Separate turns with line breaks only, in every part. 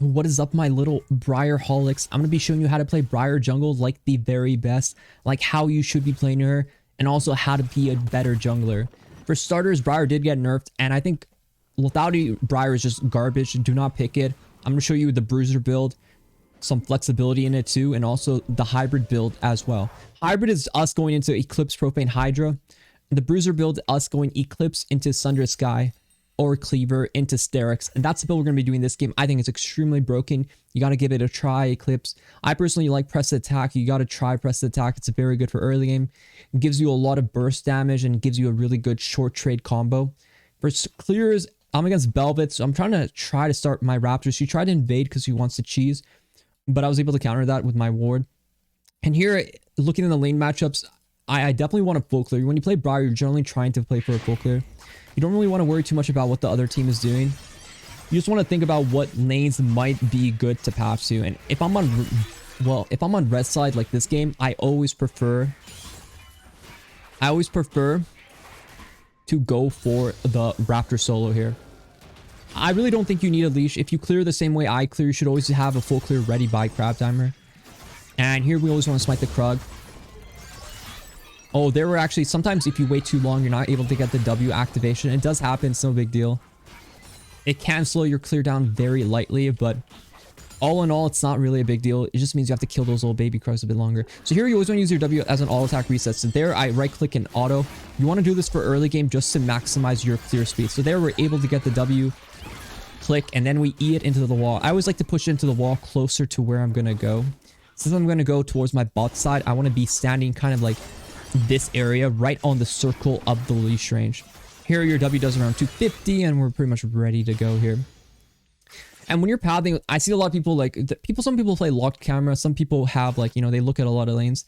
What is up, my little Briar holics? I'm going to be showing you how to play Briar jungle like the very best, like how you should be playing her, and also how to be a better jungler. For starters, Briar did get nerfed, and I think lethality Briar is just garbage. Do not pick it. I'm going to show you the bruiser build, some flexibility in it too, and also the hybrid build as well. Hybrid is us going into Eclipse Profane Hydra. The bruiser build, us going Eclipse into Sunder Sky, or Cleaver into Sterix, and that's the build we're going to be doing this game. I think it's extremely broken. You got to give it a try, Eclipse. I personally like Press Attack. You got to try Press Attack. It's very good for early game. It gives you a lot of burst damage and gives you a really good short trade combo. For Clears, I'm against Velvet, so I'm trying to start my Raptors. She tried to invade because she wants to cheese, but I was able to counter that with my ward. And here, looking in the lane matchups, I definitely want a full clear. When you play Briar, you're generally trying to play for a full clear. You don't really want to worry too much about what the other team is doing. You just want to think about what lanes might be good to patch to. And if I'm on, well, if I'm on red side like this game, I always prefer to go for the Raptor solo here. I really don't think you need a leash. If you clear the same way I clear, you should always have a full clear ready by Crab Timer. And here we always want to smite the Krug. Oh, there were actually, sometimes if you wait too long, you're not able to get the W activation. It does happen, it's no big deal. It can slow your clear down very lightly, but all in all, it's not really a big deal. It just means you have to kill those little baby Krugs a bit longer. So here you always want to use your W as an all attack reset. So there I right click and auto. You want to do this for early game just to maximize your clear speed. So there we're able to get the W, click, and then we E it into the wall. I always like to push it into the wall closer to where I'm going to go. Since I'm going to go towards my bot side, I want to be standing kind of like this area right on the circle of the leash range. Here your W does around 250 and we're pretty much ready to go here. And when you're pathing, I see a lot of people like some people play locked camera, some people have like, you know, they look at a lot of lanes.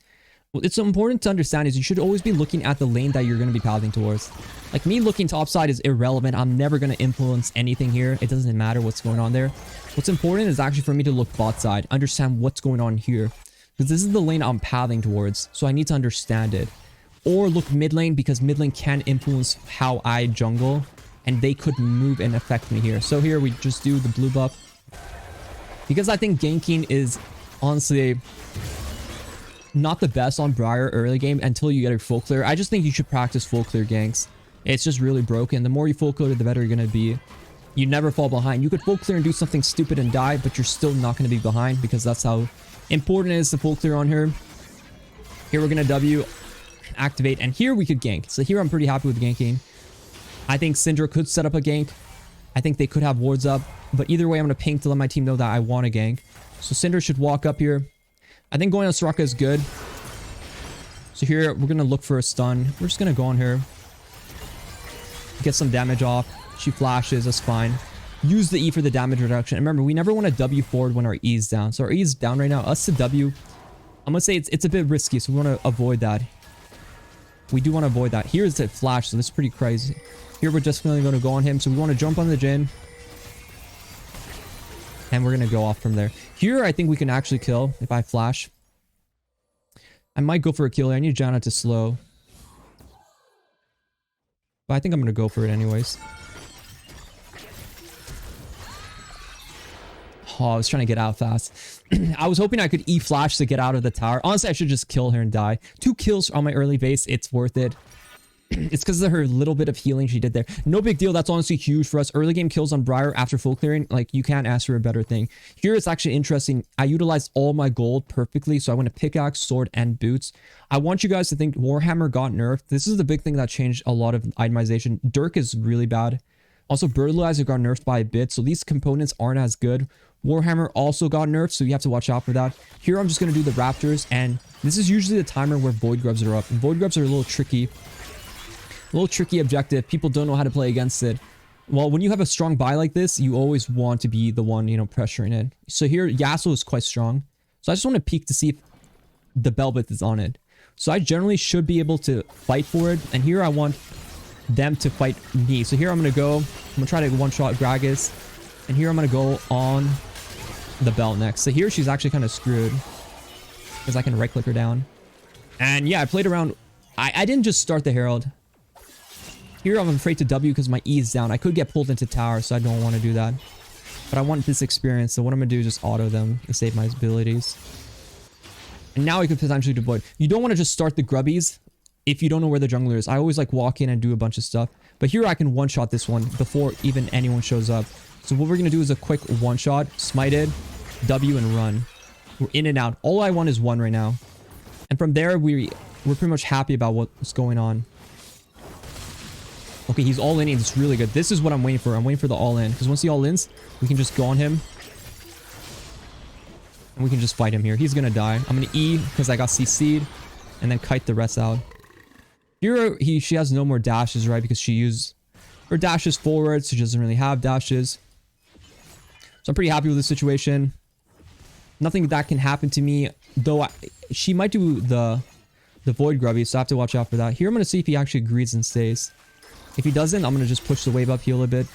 What it's important to understand is you should always be looking at the lane that you're going to be pathing towards. Like me looking topside is irrelevant. I'm never going to influence anything here. It doesn't matter what's going on there. What's important is actually for me to look bot side, understand what's going on here. Because this is the lane I'm pathing towards, so I need to understand it. Or look mid lane, because mid lane can influence how I jungle, and they could move and affect me here. So here we just do the blue buff. Because I think ganking is honestly not the best on Briar early game until you get a full clear. I just think you should practice full clear ganks. It's just really broken. The more you full clear, the better you're going to be. You never fall behind. You could full clear and do something stupid and die, but you're still not going to be behind, because that's how important it is to full clear on her. Here we're going to W, activate, and here we could gank. So here I'm pretty happy with ganking. I think Syndra could set up a gank. I think they could have wards up, but either way I'm going to ping to let my team know that I want a gank. So Syndra should walk up here. I think going on Soraka is good. So here we're going to look for a stun. We're just going to go on her. Get some damage off. She flashes, that's fine. Use the E for the damage reduction. And remember, we never want to W forward when our E is down. So our E is down right now. Us to W, I'm going to say it's a bit risky, so we want to avoid that. We do want to avoid that. Here's the flash, so this is pretty crazy. Here we're just going to go on him, so we want to jump on the Jhin. And we're going to go off from there. Here, I think we can actually kill if I flash. I might go for a kill here. I need Janna to slow. But I think I'm going to go for it anyways. Oh, I was trying to get out fast. I was hoping I could E-flash to get out of the tower. Honestly, I should just kill her and die. 2 kills on my early base. It's worth it. It's because of her little bit of healing she did there. No big deal. That's honestly huge for us. Early game kills on Briar after full clearing. Like, you can't ask for a better thing. Here, it's actually interesting. I utilized all my gold perfectly. So I went to pickaxe, sword, and boots. I want you guys to think Warhammer got nerfed. This is the big thing that changed a lot of itemization. Dirk is really bad. Also, Brutalizer got nerfed by a bit. So these components aren't as good. Warhammer also got nerfed, so you have to watch out for that. Here I'm just going to do the Raptors, and this is usually the timer where Void Grubs are up. Void Grubs are a little tricky. A little tricky objective. People don't know how to play against it. Well, when you have a strong buy like this, you always want to be the one, you know, pressuring it. So here, Yasuo is quite strong. So I just want to peek to see if the Belbeth is on it. So I generally should be able to fight for it, and here I want them to fight me. So here I'm going to go. I'm going to try to one-shot Gragas, and here I'm going to go on the belt next. So here she's actually kind of screwed because I can right click her down. And yeah, I played around. I didn't just start the Herald. Here I'm afraid to W because my E is down. I could get pulled into tower, so I don't want to do that. But I want this experience, so what I'm gonna do is just auto them and save my abilities. And now I could potentially deploy. You don't want to just start the grubbies if you don't know where the jungler is. I always like walk in and do a bunch of stuff. But here I can one-shot this one before even anyone shows up. So what we're going to do is a quick one-shot, smite it, W, and run. We're in and out. All I want is one right now. And from there, we're pretty much happy about what's going on. Okay, he's all in. It's really good. This is what I'm waiting for. I'm waiting for the all-in. Because once he all-ins, we can just go on him. And we can just fight him here. He's going to die. I'm going to E because I got CC'd. And then kite the rest out. Here, she has no more dashes, right? Because she used her dashes forward. So she doesn't really have dashes. So I'm pretty happy with the situation. Nothing that can happen to me. Though she might do the Void Grubby. So I have to watch out for that. Here, I'm going to see if he actually agrees and stays. If he doesn't, I'm going to just push the wave up, heal a bit.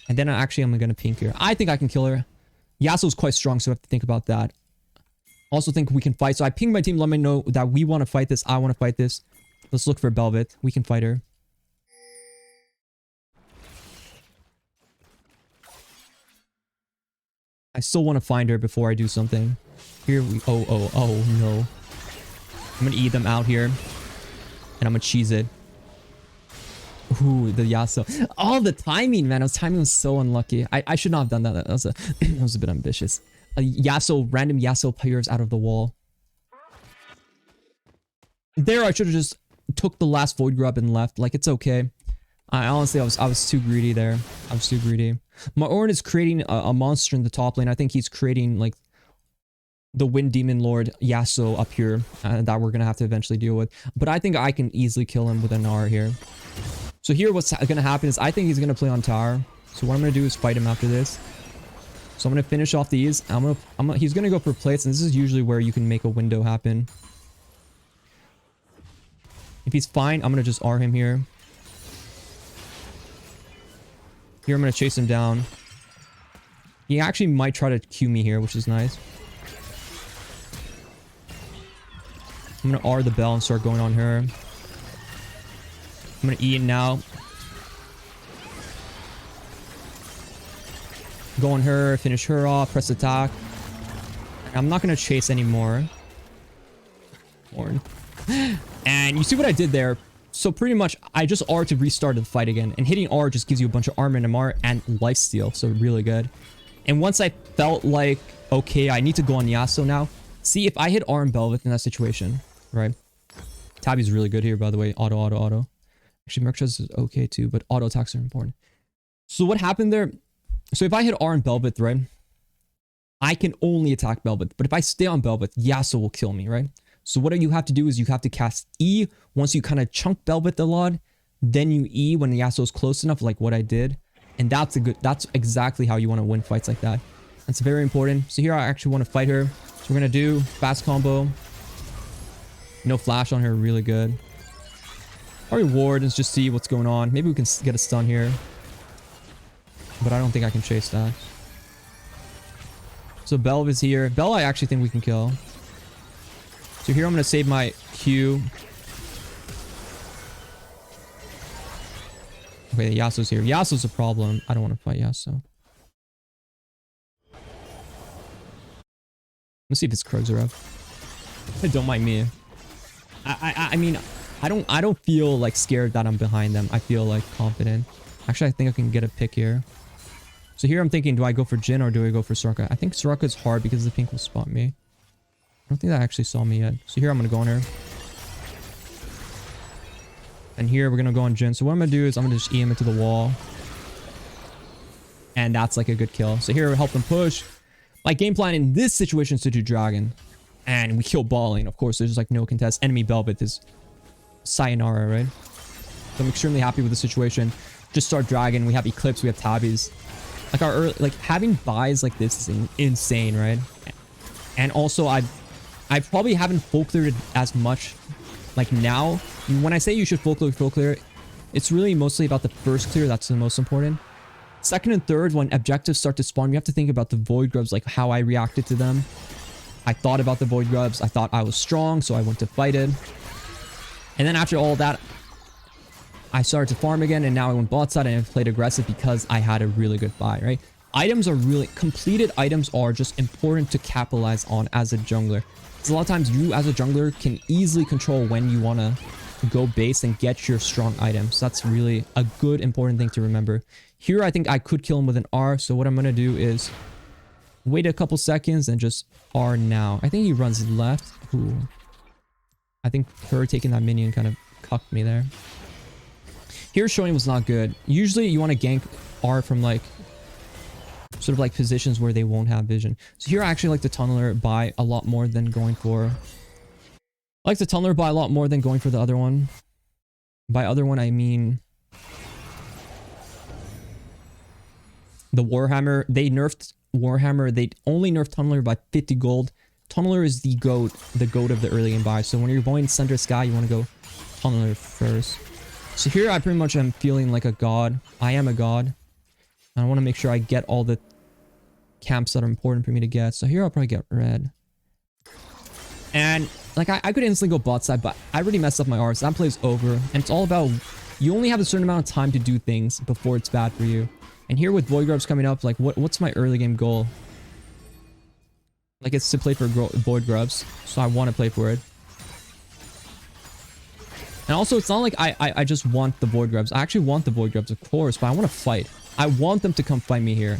And then I'm going to pink here. I think I can kill her. Yasuo's quite strong, so I have to think about that. Also think we can fight. So I pinged my team, let me know that we want to fight this. I want to fight this. Let's look for Bel'Veth. We can fight her. I still want to find her before I do something. Here we... Oh, no. I'm going to eat them out here. And I'm going to cheese it. Ooh, the Yasuo. Oh, the timing, man. Timing was so unlucky. I should not have done that. That was a bit ambitious. Random Yasuo appears out of the wall. There, I should have just took the last Void Grub and left. Like, it's okay. Honestly, I was too greedy there. I was too greedy. My Orin is creating a monster in the top lane. I think he's creating, like, the Wind Demon Lord Yasuo up here that we're going to have to eventually deal with. But I think I can easily kill him with an R here. So here, what's going to happen is I think he's going to play on tower. So what I'm going to do is fight him after this. So I'm going to finish off these. He's going to go for plates, and this is usually where you can make a window happen. If he's fine, I'm going to just R him here. Here, I'm going to chase him down. He actually might try to Q me here, which is nice. I'm going to R the bell and start going on her. I'm going to E it now. Go on her, finish her off, press attack. I'm not going to chase anymore. And you see what I did there? So pretty much, I just R to restart the fight again. And hitting R just gives you a bunch of armor and MR and lifesteal. So really good. And once I felt like, okay, I need to go on Yasuo now. See, if I hit R and Bel'Veth in that situation, right? Tabby's really good here, by the way. Auto. Actually, Merkshaz is okay too, but auto attacks are important. So what happened there? So if I hit R and Bel'Veth, right? I can only attack Bel'Veth. But if I stay on Bel'Veth, Yasuo will kill me, right? So what you have to do is you have to cast E once you kind of chunk Bel'Veth a lot. Then you E when Yasuo is close enough, like what I did. And that's exactly how you want to win fights like that. That's very important. So here I actually want to fight her. So we're going to do fast combo. No flash on her, really good. Our reward is just see what's going on. Maybe we can get a stun here. But I don't think I can chase that. So Bel'Veth is here. Bell I actually think we can kill. So here I'm going to save my Q. Okay, Yasuo's here. Yasuo's a problem. I don't want to fight Yasuo. Let's see if his Krugs are up. Don't mind me. I mean, I don't feel like scared that I'm behind them. I feel like confident. Actually, I think I can get a pick here. So here I'm thinking, do I go for Jhin or do I go for Soraka? I think Soraka's hard because the pink will spot me. I don't think that actually saw me yet. So here I'm going to go on her. And here we're going to go on Jhin. So what I'm going to do is I'm going to just E him into the wall. And that's like a good kill. So here we'll help them push. My game plan in this situation is to do Dragon. And we kill Balling. Of course, there's like no contest. Enemy Bel'Veth is sayonara, right? So I'm extremely happy with the situation. Just start Dragon. We have Eclipse. We have Tabbies. Like our early, like having buys like this is insane, right? And also I probably haven't full cleared as much like now. When I say you should full clear, it's really mostly about the first clear. That's the most important. Second and third, when objectives start to spawn, you have to think about the Void Grubs, like how I reacted to them. I thought about the Void Grubs. I thought I was strong, so I went to fight it. And then after all that, I started to farm again, and now I went bot side and I played aggressive because I had a really good buy, right? items are really, completed items are just important to capitalize on as a jungler. Because a lot of times you as a jungler can easily control when you want to go base and get your strong items. That's really a good important thing to remember. Here I think I could kill him with an R, so what I'm going to do is wait a couple seconds and just R now. I think he runs left. Ooh. I think her taking that minion kind of cucked me there. Here showing was not good. Usually you want to gank R from like sort of like positions where they won't have vision. So here I actually like the tunneler by a lot more than going for... I like the tunneler by a lot more than going for the other one. By other one I mean... the Warhammer. They nerfed Warhammer. They only nerfed tunneler by 50 gold. Tunneler is the goat of the early game buy. So when you're going Thunder Sky, you want to go tunneler first. So here I pretty much am feeling like a god. I am a god. And I want to make sure I get all the camps that are important for me to get. So here I'll probably get red. And like I could instantly go bot side, but I already messed up my R. So that play is over. And it's all about, you only have a certain amount of time to do things before it's bad for you. And here with Void Grubs coming up, like what's my early game goal? Like it's to play for Void Grubs. So I want to play for it. And also, it's not like I just want the Void Grubs. I actually want the Void Grubs, of course, but I want to fight. I want them to come fight me here.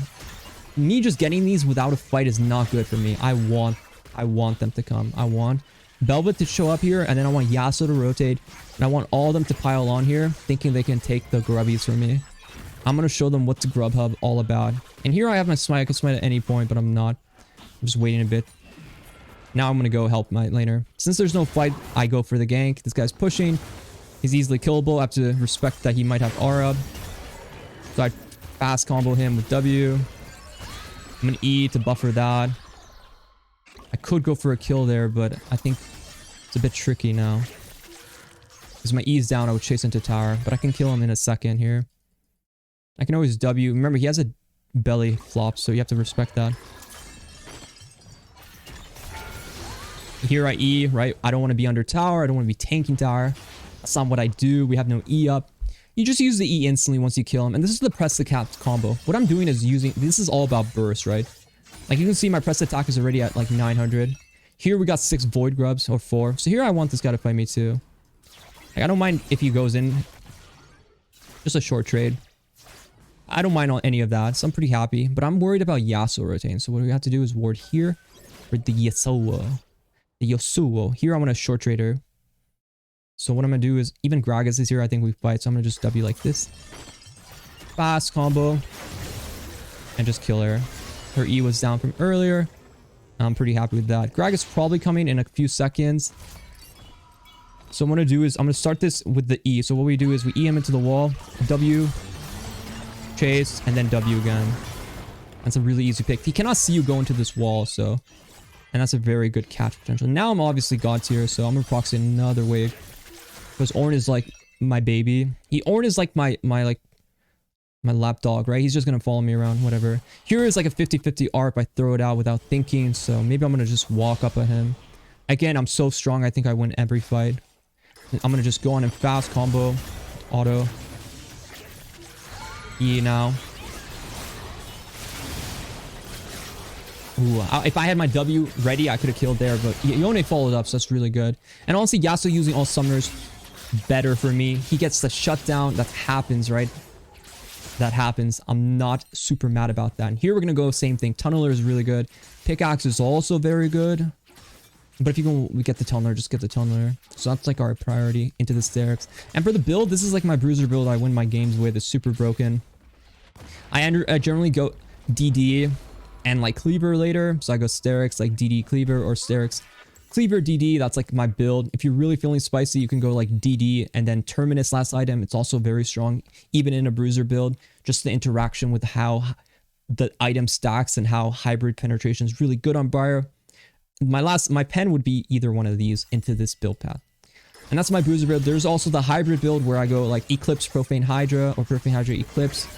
Me just getting these without a fight is not good for me. I want them to come. I want Velvet to show up here, and then I want Yasuo to rotate, and I want all of them to pile on here, thinking they can take the grubbies from me. I'm going to show them what's Grubhub all about. And here I have my smite. I can smite at any point, but I'm not. I'm just waiting a bit. Now I'm going to go help my laner. Since there's no fight, I go for the gank. This guy's pushing. He's easily killable. I have to respect that he might have R up. So I fast combo him with W. I'm going to E to buffer that. I could go for a kill there, but I think it's a bit tricky now. Because my E is down, I would chase into tower. But I can kill him in a second here. I can always W. Remember, he has a belly flop, so you have to respect that. Here I E, right? I don't want to be under tower. I don't want to be tanking tower. That's not what I do. We have no E up. You just use the E instantly once you kill him. And this is the press the cap combo. What I'm doing is using... This is all about burst, right? Like you can see my press attack is already at like 900. Here we got 6 Void Grubs, or 4. So here I want this guy to fight me too. Like I don't mind if he goes in. Just a short trade. I don't mind on any of that, so I'm pretty happy. But I'm worried about Yasuo rotating. So what we have to do is ward here for the Yasuo. The Yasuo. Here I want a short trader. So what I'm going to do is, even Gragas is here, I think we fight. So I'm going to just W like this. Fast combo. And just kill her. Her E was down from earlier. I'm pretty happy with that. Gragas probably coming in a few seconds. So what I'm going to do is, I'm going to start this with the E. So what we do is we E him into the wall. W. Chase. And then W again. That's a really easy pick. He cannot see you go into this wall, so... And that's a very good catch potential. Now I'm obviously god tier, so I'm gonna proxy another wave. Because Ornn is like my baby. Ornn is like my lapdog, right? He's just gonna follow me around, whatever. Here is like a 50-50 ARP. I throw it out without thinking, so maybe I'm gonna just walk up at him. Again, I'm so strong, I think I win every fight. I'm gonna just go on and fast combo. Auto. E now. Ooh, if I had my W ready, I could have killed there, but Yone followed up, so that's really good. And honestly, Yasuo using all summoners better for me. He gets the shutdown. That happens, right? That happens. I'm not super mad about that. And here we're going to go same thing. Tunneler is really good. Pickaxe is also very good. But if you can we get the Tunneler, just get the Tunneler. So that's like our priority into the Sterix. And for the build, this is like my Bruiser build I win my games with. It's super broken. I generally go DD and like Cleaver later. So I go Sterix, like DD Cleaver, or Sterix Cleaver DD. That's like my build. If you're really feeling spicy, you can go like DD and then Terminus last item. It's also very strong, even in a Bruiser build. Just the interaction with how the item stacks and how hybrid penetration is really good on Briar. My pen would be either one of these into this build path. And that's my Bruiser build. There's also the hybrid build where I go like Eclipse Profane Hydra or Profane Hydra Eclipse.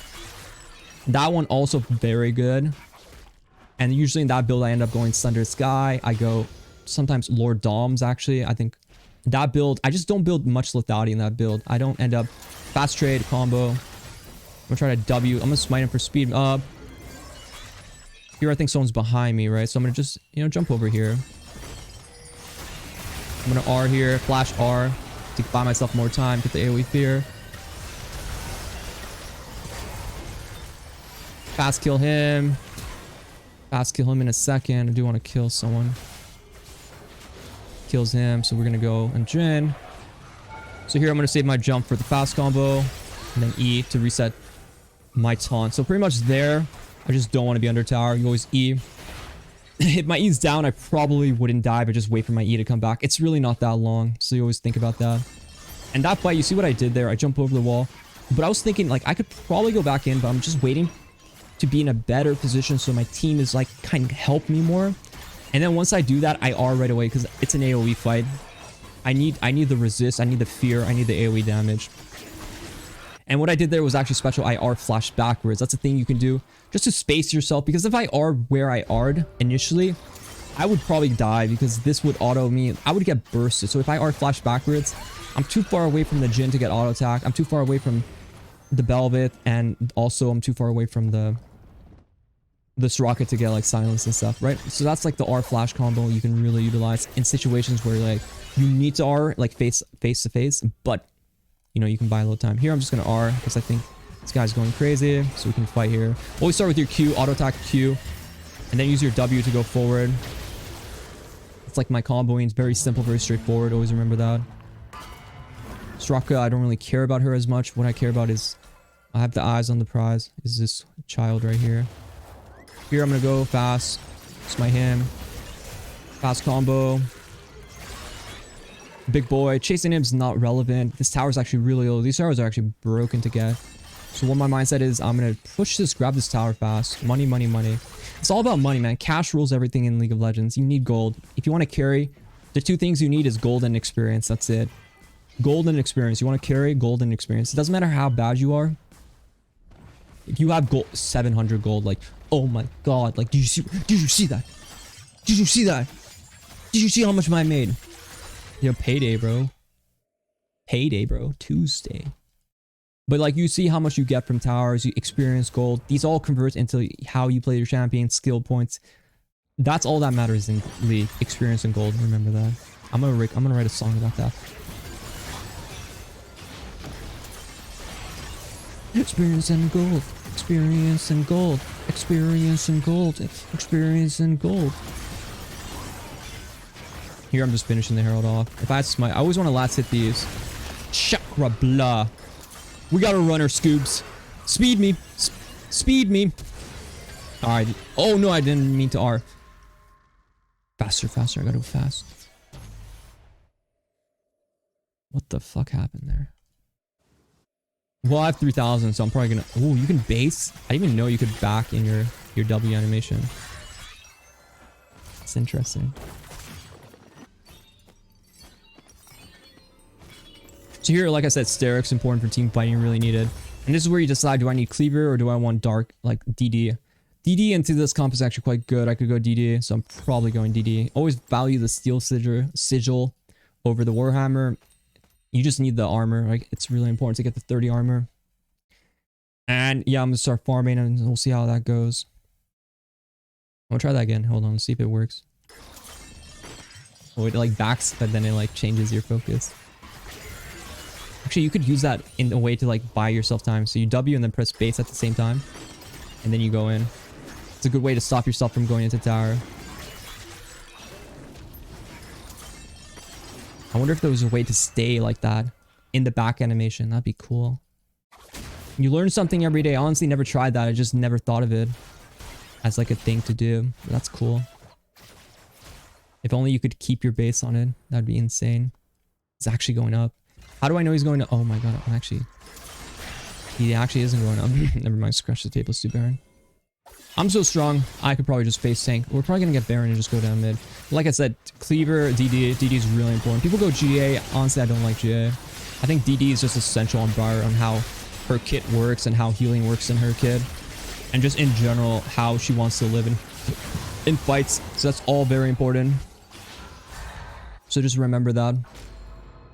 That one also very good. And usually in that build, I end up going Thunder Sky. I go sometimes Lord Doms, actually. I think that build, I just don't build much lethality in that build. I don't end up fast trade combo. I'm going to try to W. I'm going to smite him for speed up. Here, I think someone's behind me, right? So I'm gonna just, you know, jump over here. I'm gonna R here, flash R to buy myself more time, get the AoE fear. Fast kill him. Fast kill him in a second. I do want to kill someone. Kills him, so we're gonna go and Jin. So here I'm gonna save my jump for the fast combo, and then E to reset my taunt. So pretty much there. I just don't want to be under tower. You always E. If my E's down, I probably wouldn't die, but just wait for my E to come back. It's really not that long, so you always think about that. And that fight, you see what I did there? I jumped over the wall, but I was thinking like I could probably go back in, but I'm just waiting to be in a better position so my team is like kind of help me more. And then once I do that, I R right away because it's an AoE fight. I need the resist, I need the fear, I need the AoE damage. And what I did there was actually special. I R flash backwards. That's a thing you can do just to space yourself, because if I R where I R'd initially, I would probably die because this would auto me. I would get bursted. So if I R flash backwards, I'm too far away from the Jin to get auto attack. I'm too far away from the Belveth, and also I'm too far away from the Soraka to get like silence and stuff, right? So that's like the R flash combo you can really utilize in situations where like you need to R like face to face, but you know, you can buy a little time. Here I'm just gonna R because I think this guy's going crazy, so we can fight here. Always start with your Q, auto attack Q, and then use your W to go forward. It's like my comboing. It's very simple, very straightforward. Always remember that. Soraka, I don't really care about her as much. What I care about is I have the eyes on the prize. Is this child right here? Here I'm gonna go fast. Smite him. Fast combo. Big boy. Chasing him is not relevant. This tower is actually really low. These towers are actually broken to get. So what my mindset is, I'm gonna push this, grab this tower fast. Money, money, money. It's all about money, man. Cash rules everything in League of Legends. You need gold. If you want to carry, the two things you need is gold and experience. That's it. Gold and experience. You want to carry gold and experience. It doesn't matter how bad you are. If you have gold, 700 gold, like, oh my god, like, did you see that? Did you see that? Did you see how much I made? Yo, payday, bro. Payday, bro. Tuesday. But like, you see how much you get from towers, you experience gold. These all convert into how you play your champion, skill points. That's all that matters in League. Experience and gold. Remember that. I'm gonna write a song about that. Experience and gold. Experience and gold. Experience and gold. Experience and gold. Here I'm just finishing the Herald off. If I had to smite, I always want to last hit these. Chakra blah. We got a runner, Scoobs. Speed me. Speed me. Alright. Oh no, I didn't mean to R. Faster, faster. I gotta go fast. What the fuck happened there? Well, I have 3,000, so I'm probably gonna... Oh, you can base? I didn't even know you could back in your W animation. It's interesting. So here, like I said, Steric's important for team fighting, really needed. And this is where you decide, do I need Cleaver or do I want Dark, like DD? DD into this comp is actually quite good. I could go DD, so I'm probably going DD. Always value the Steel Sigil over the Warhammer. You just need the armor. Like, it's really important to get the 30 armor. And yeah, I'm gonna start farming and we'll see how that goes. I'm gonna try that again. Hold on, see if it works. Oh, it like backs, but then it like changes your focus. Actually, you could use that in a way to like buy yourself time. So you W and then press base at the same time. And then you go in. It's a good way to stop yourself from going into tower. I wonder if there was a way to stay like that in the back animation. That'd be cool. You learn something every day. I honestly never tried that. I just never thought of it as like a thing to do. But that's cool. If only you could keep your base on it. That'd be insane. It's actually going up. How do I know he's going to... Oh my god, I'm actually... He actually isn't going up. Never mind, scratch the tape. Let's do Baron. I'm so strong, I could probably just face tank. We're probably going to get Baron and just go down mid. Like I said, Cleaver, DD. DD is really important. People go GA. Honestly, I don't like GA. I think DD is just essential on Briar on how her kit works and how healing works in her kit. And just in general, how she wants to live in fights. So that's all very important. So just remember that.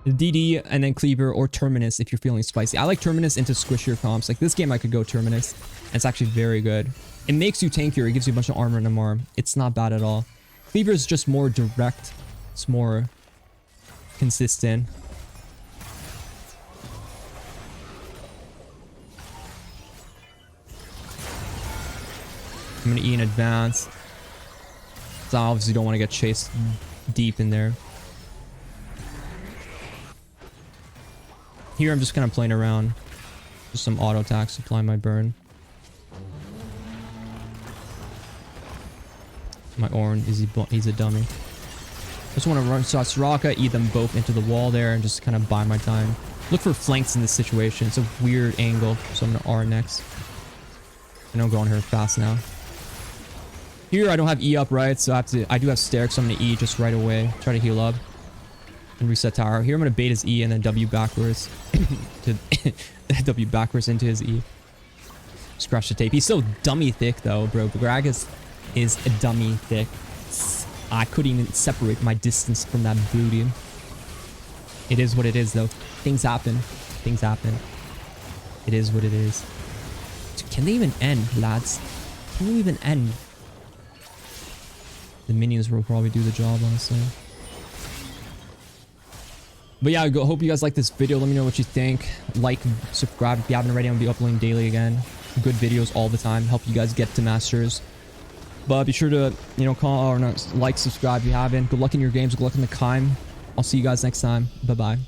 DD and then Cleaver or Terminus if you're feeling spicy. I like Terminus into squishier comps. Like this game I could go Terminus It's actually very good. It makes you tankier. It gives you a bunch of armor and MR. It's not bad at all. Cleaver is just more direct. It's more consistent. I'm gonna E in advance. So I obviously don't want to get chased deep in there. Here I'm just kind of playing around. Just some auto attacks, supply my burn. My Ornn, he's a dummy. Just want to run Soraka, eat them both into the wall there, and just kind of buy my time. Look for flanks in this situation. It's a weird angle, so I'm gonna R next. And I'm going here fast now. Here I don't have E up, right? So I do have Sterk, so I'm gonna E just right away. Try to heal up. And reset tower. Here I'm gonna bait his E and then W backwards. to W backwards into his E. Scratch the tape. He's so dummy thick though, bro. Gragas is a dummy thick. I couldn't even separate my distance from that booty. It is what it is though. Things happen. Things happen. It is what it is. Can they even end, lads? Can they even end? The minions will probably do the job, honestly. But yeah, hope you guys like this video. Let me know what you think. Like, subscribe if you haven't already. I'm gonna be uploading daily again. Good videos all the time. Help you guys get to masters. But be sure to, you know, call or not, like, subscribe if you haven't. Good luck in your games. Good luck in the climb. I'll see you guys next time. Bye-bye.